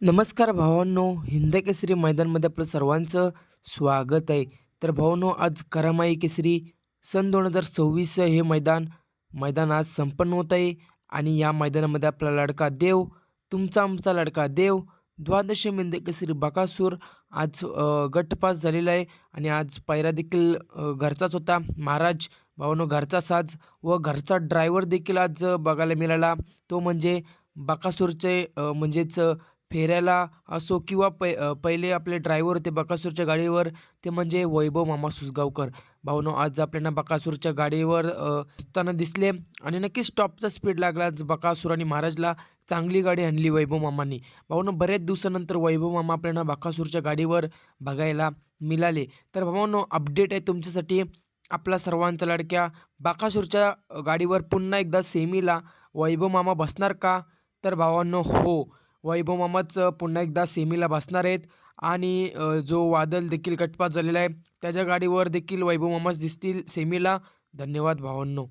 नमस्कार भावांनो, हिंद केसरी मैदानमध्ये आपलं सर्वांचं स्वागत आहे. तर भावांनो, आज करामाई केसरी सन 2026 हे मैदान आज संपन्न होत आहे आणि या मैदानामध्ये आपला लाडका देव, तुमचा आमचा लाडका देव, द्वादशी हिंद केसरी बकासूर आज गटपास झालेला आहे आणि आज पायरा देखील घरचाच होता. महाराज भावांनो, घरचा साज व घरचा ड्रायव्हर देखील आज बघायला मिळाला. तो म्हणजे बकासूरचे म्हणजेच फेऱ्याला असो किंवा पहिले आपले ड्रायव्हर होते बकासूरच्या गाडीवर, ते म्हणजे वैभव मामा सुसगावकर. भावांनो, आज आपल्याला बकासूरच्या गाडीवर असताना दिसले आणि नक्कीच टॉपचा स्पीड लागला. आज बकासूर आणि महाराजला चांगली गाडी आणली वैभव मामांनी. भावांनो, बरेच दिवसानंतर वैभव मामा आपल्याला बकासूरच्या गाडीवर बघायला मिळाले. तर भावांनो, अपडेट आहे तुमच्यासाठी. आपला सर्वांचा लाडक्या बकासूरच्या गाडीवर पुन्हा एकदा सेमीला वैभव मामा बसणार का? तर भावांनो, हो, वैभव मामाच पुन्हा एकदा सेमीला बसणार आहेत आणि जो वादल देखील गटपास झालेला आहे त्याच्या गाडीवर देखील वैभव मामाच दिसतील सेमीला. धन्यवाद भावांनो.